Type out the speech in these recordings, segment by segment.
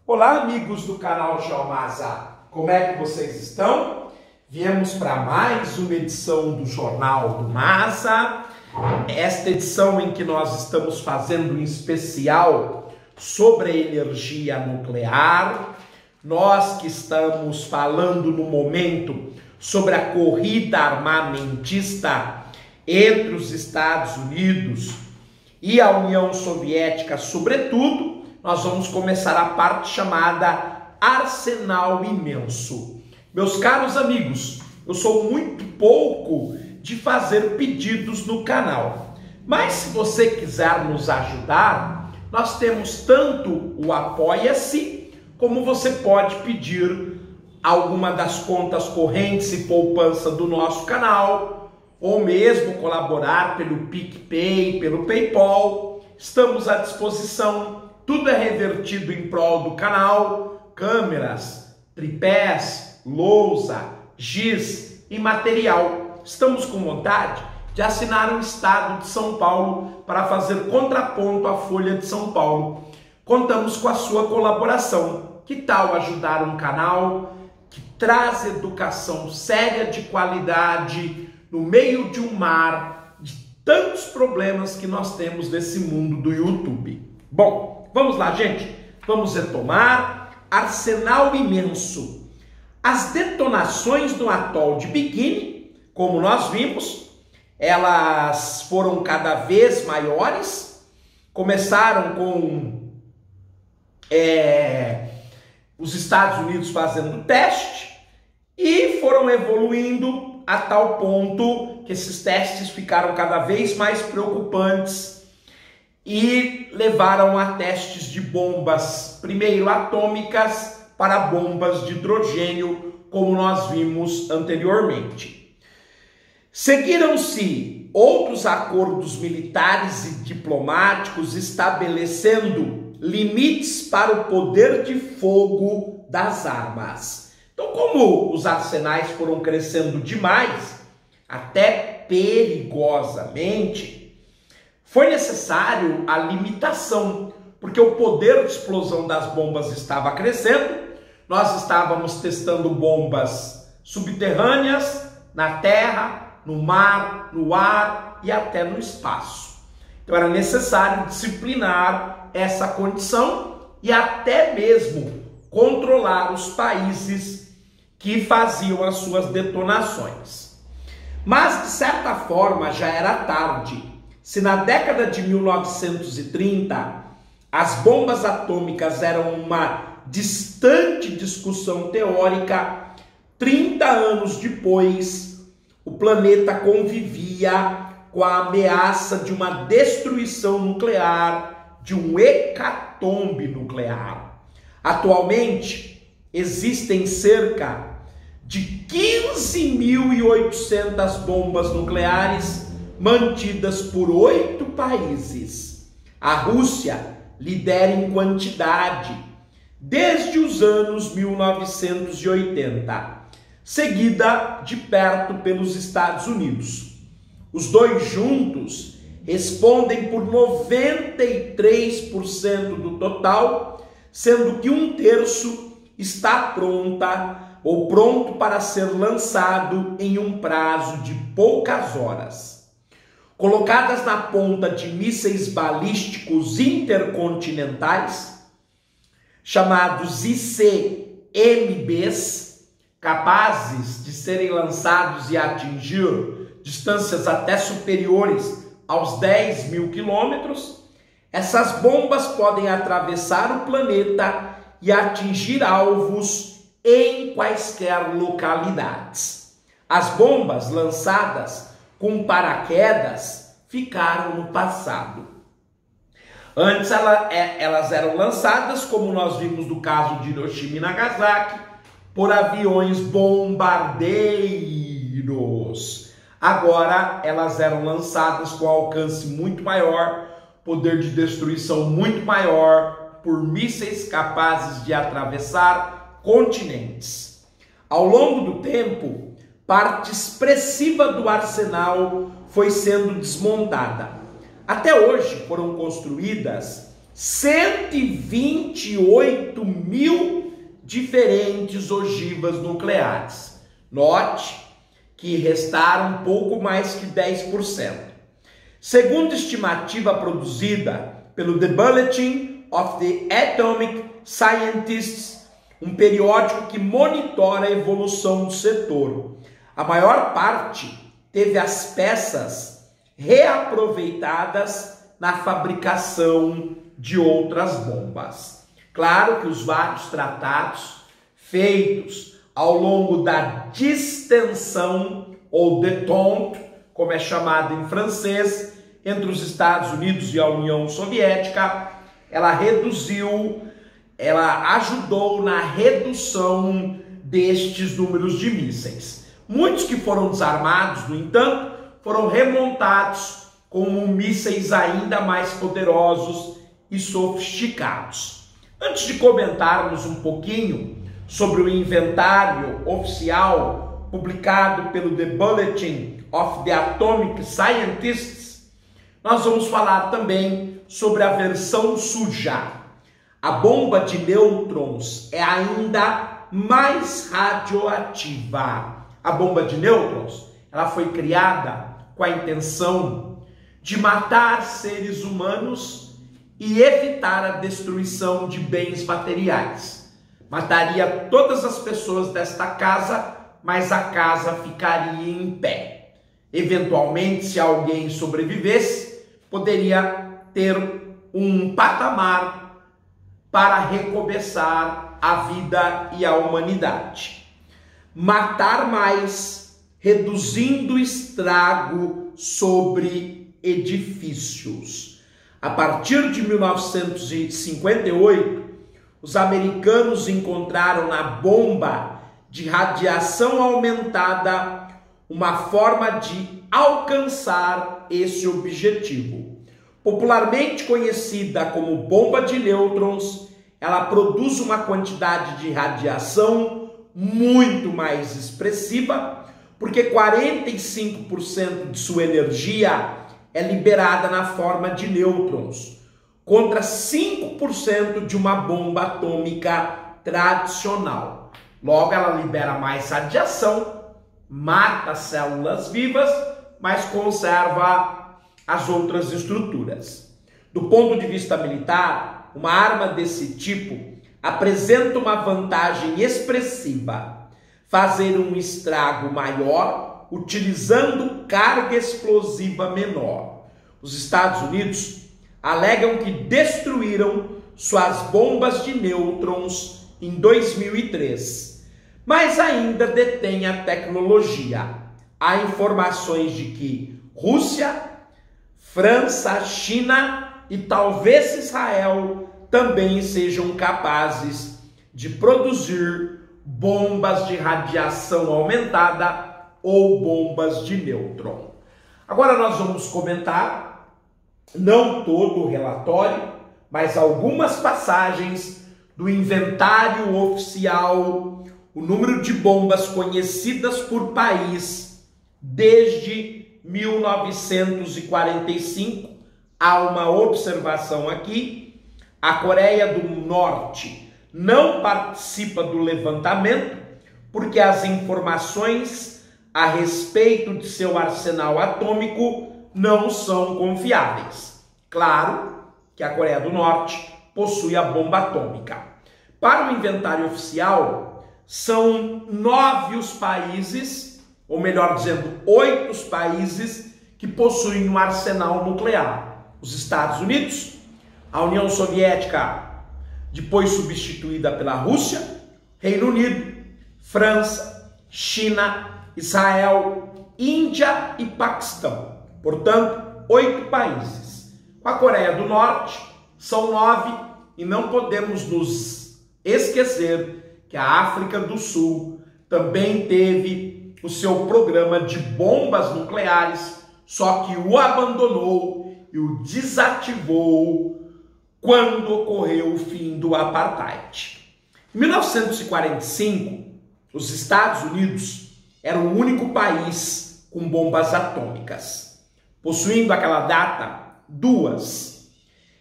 Olá, amigos do canal Jalmaza, como é que vocês estão? Viemos para mais uma edição do Jornal do Maza, esta edição em que nós estamos fazendo um especial sobre a energia nuclear, nós que estamos falando no momento sobre a corrida armamentista entre os Estados Unidos e a União Soviética, sobretudo, nós vamos começar a parte chamada Arsenal Imenso. Meus caros amigos, eu sou muito pouco de fazer pedidos no canal, mas se você quiser nos ajudar, nós temos tanto o Apoia-se, como você pode pedir alguma das contas correntes e poupança do nosso canal, ou mesmo colaborar pelo PicPay, pelo PayPal. Estamos à disposição. Tudo é revertido em prol do canal, câmeras, tripés, lousa, giz e material. Estamos com vontade de assinar o Estado de São Paulo para fazer contraponto à Folha de São Paulo. Contamos com a sua colaboração. Que tal ajudar um canal que traz educação séria de qualidade no meio de um mar de tantos problemas que nós temos nesse mundo do YouTube? Bom, vamos lá, gente. Vamos retomar. Arsenal Imenso. As detonações no atol de Bikini, como nós vimos, elas foram cada vez maiores. Começaram com os Estados Unidos fazendo teste e foram evoluindo a tal ponto que esses testes ficaram cada vez mais preocupantes e levaram a testes de bombas, primeiro atômicas, para bombas de hidrogênio, como nós vimos anteriormente. Seguiram-se outros acordos militares e diplomáticos estabelecendo limites para o poder de fogo das armas. Então, como os arsenais foram crescendo demais, até perigosamente, foi necessário a limitação, porque o poder de explosão das bombas estava crescendo. Nós estávamos testando bombas subterrâneas, na terra, no mar, no ar e até no espaço. Então era necessário disciplinar essa condição e até mesmo controlar os países que faziam as suas detonações. Mas, de certa forma, já era tarde. Se na década de 1930 as bombas atômicas eram uma distante discussão teórica, 30 anos depois o planeta convivia com a ameaça de uma destruição nuclear, de um hecatombe nuclear. Atualmente existem cerca de 15.800 bombas nucleares mantidas por 8 países. A Rússia lidera em quantidade desde os anos 1980, seguida de perto pelos Estados Unidos. Os dois juntos respondem por 93% do total, sendo que 1/3 está pronto para ser lançado em um prazo de poucas horas. Colocadas na ponta de mísseis balísticos intercontinentais, chamados ICMBs, capazes de serem lançados e atingir distâncias até superiores aos 10.000 quilômetros, essas bombas podem atravessar o planeta e atingir alvos em quaisquer localidades. As bombas lançadas com paraquedas ficaram no passado. Antes elas eram lançadas, como nós vimos no caso de Hiroshima e Nagasaki, por aviões bombardeiros. Agora elas eram lançadas com alcance muito maior, poder de destruição muito maior, por mísseis capazes de atravessar continentes. Ao longo do tempo, parte expressiva do arsenal foi sendo desmontada. Até hoje foram construídas 128 mil diferentes ogivas nucleares. Note que restaram pouco mais que 10%. Segundo estimativa produzida pelo The Bulletin of the Atomic Scientists, um periódico que monitora a evolução do setor, a maior parte teve as peças reaproveitadas na fabricação de outras bombas. Claro que os vários tratados feitos ao longo da distensão, ou détente, como é chamado em francês, entre os Estados Unidos e a União Soviética, ela ajudou na redução destes números de mísseis. Muitos que foram desarmados, no entanto, foram remontados como mísseis ainda mais poderosos e sofisticados. Antes de comentarmos um pouquinho sobre o inventário oficial publicado pelo The Bulletin of the Atomic Scientists, nós vamos falar também sobre a versão suja. A bomba de nêutrons é ainda mais radioativa. A bomba de nêutrons, ela foi criada com a intenção de matar seres humanos e evitar a destruição de bens materiais. Mataria todas as pessoas desta casa, mas a casa ficaria em pé. Eventualmente, se alguém sobrevivesse, poderia ter um patamar para recomeçar a vida e a humanidade. Matar mais, reduzindo o estrago sobre edifícios. A partir de 1958, os americanos encontraram na bomba de radiação aumentada uma forma de alcançar esse objetivo. Popularmente conhecida como bomba de nêutrons, ela produz uma quantidade de radiação muito mais expressiva, porque 45% de sua energia é liberada na forma de nêutrons, contra 5% de uma bomba atômica tradicional. Logo, ela libera mais radiação, mata células vivas, mas conserva as outras estruturas. Do ponto de vista militar, uma arma desse tipo apresenta uma vantagem expressiva: fazer um estrago maior utilizando carga explosiva menor. Os Estados Unidos alegam que destruíram suas bombas de nêutrons em 2003, mas ainda detêm a tecnologia. Há informações de que Rússia, França, China e talvez Israel também sejam capazes de produzir bombas de radiação aumentada ou bombas de nêutron. Agora nós vamos comentar, não todo o relatório, mas algumas passagens do inventário oficial, o número de bombas conhecidas por país desde 1945. Há uma observação aqui: a Coreia do Norte não participa do levantamento porque as informações a respeito de seu arsenal atômico não são confiáveis. Claro que a Coreia do Norte possui a bomba atômica. Para o inventário oficial, são 9 os países, ou melhor dizendo, 8 os países que possuem um arsenal nuclear. Os Estados Unidos, a União Soviética, depois substituída pela Rússia, Reino Unido, França, China, Israel, Índia e Paquistão. Portanto, 8 países. Com a Coreia do Norte, são 9, e não podemos nos esquecer que a África do Sul também teve o seu programa de bombas nucleares, só que o abandonou e o desativou quando ocorreu o fim do apartheid. Em 1945, os Estados Unidos era o único país com bombas atômicas, possuindo aquela data 2.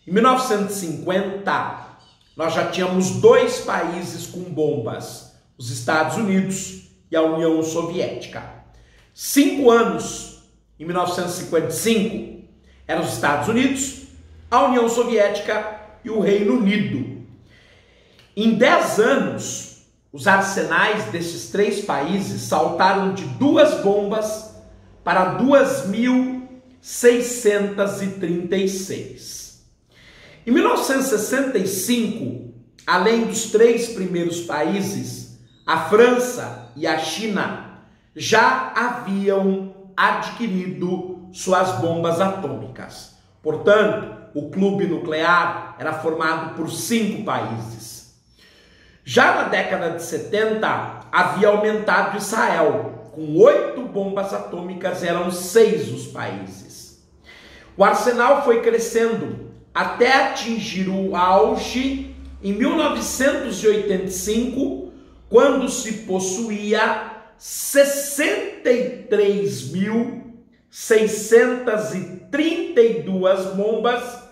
Em 1950, nós já tínhamos 2 países com bombas, os Estados Unidos e a União Soviética. 5 anos, em 1955, eram os Estados Unidos, a União Soviética e o Reino Unido. Em 10 anos, os arsenais desses 3 países saltaram de 2 bombas para 2.636. Em 1965, além dos 3 primeiros países, a França e a China já haviam adquirido suas bombas atômicas. Portanto, o clube nuclear era formado por 5 países. Já na década de 70, havia aumentado Israel. Com 8 bombas atômicas, eram 6 os países. O arsenal foi crescendo até atingir o auge em 1985, quando se possuía 63.632 bombas,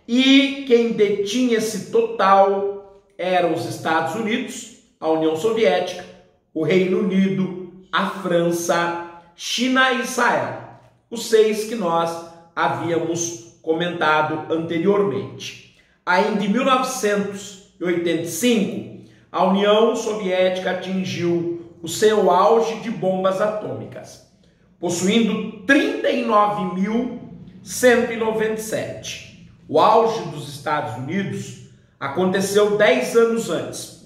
e quem detinha esse total eram os Estados Unidos, a União Soviética, o Reino Unido, a França, China e Israel, os 6 que nós havíamos comentado anteriormente. Ainda em 1985, a União Soviética atingiu o seu auge de bombas atômicas, possuindo 39.197. O auge dos Estados Unidos aconteceu 10 anos antes,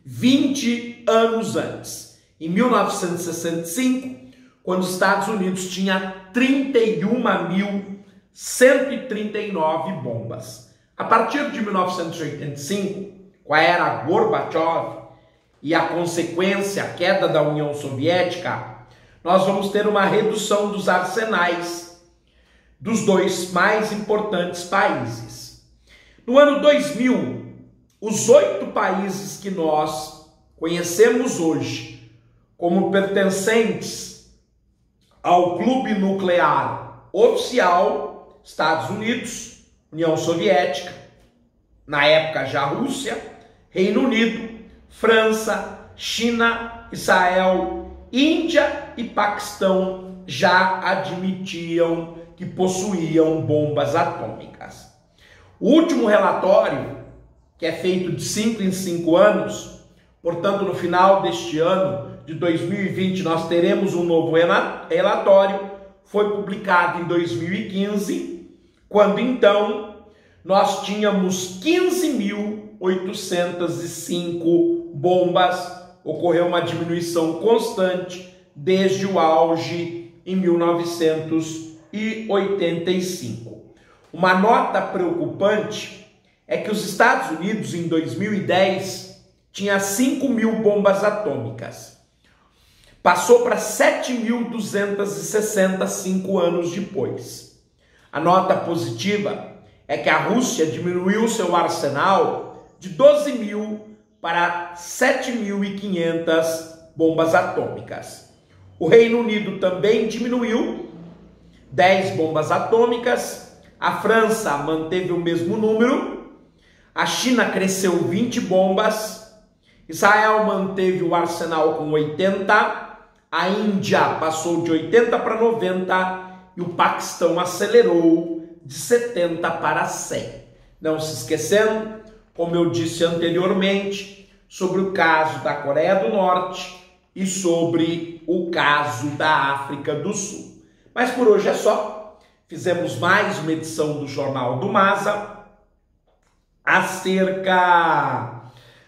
20 anos antes, em 1965, quando os Estados Unidos tinha 31.139 bombas. A partir de 1985, com a era Gorbachev e a consequência, a queda da União Soviética, nós vamos ter uma redução dos arsenais dos 2 mais importantes países. No ano 2000, os 8 países que nós conhecemos hoje como pertencentes ao clube nuclear oficial, Estados Unidos, União Soviética, na época já Rússia, Reino Unido, França, China, Israel, Índia e Paquistão já admitiam que possuíam bombas atômicas. O último relatório, que é feito de 5 em 5 anos, portanto no final deste ano de 2020 nós teremos um novo relatório, foi publicado em 2015, quando então nós tínhamos 15.805 bombas. Ocorreu uma diminuição constante desde o auge em 1985. Uma nota preocupante é que os Estados Unidos em 2010 tinha 5.000 bombas atômicas. Passou para 7.260 5 anos depois. A nota positiva é que a Rússia diminuiu seu arsenal de 12.000 para 7.500 bombas atômicas. O Reino Unido também diminuiu 10 bombas atômicas. A França manteve o mesmo número. A China cresceu 20 bombas. Israel manteve o arsenal com 80. A Índia passou de 80 para 90 e o Paquistão acelerou de 70 para 100. Não se esquecendo, como eu disse anteriormente, sobre o caso da Coreia do Norte e sobre o caso da África do Sul. Mas por hoje é só. Fizemos mais uma edição do Jornal do Masa acerca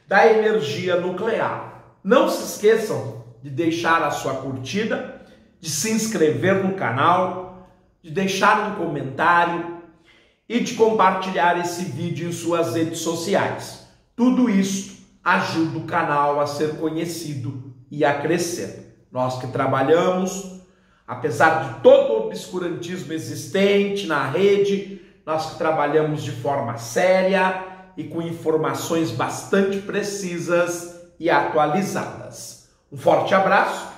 da energia nuclear. Não se esqueçam de deixar a sua curtida, de se inscrever no canal, de deixar um comentário e de compartilhar esse vídeo em suas redes sociais. Tudo isso ajuda o canal a ser conhecido e a crescer. Nós que trabalhamos, apesar de todo o obscurantismo existente na rede, nós que trabalhamos de forma séria e com informações bastante precisas e atualizadas. Um forte abraço,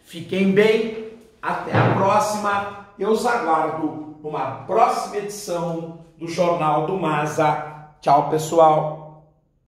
fiquem bem, até a próxima, eu os aguardo numa próxima edição do Jornal do Masa. Tchau, pessoal!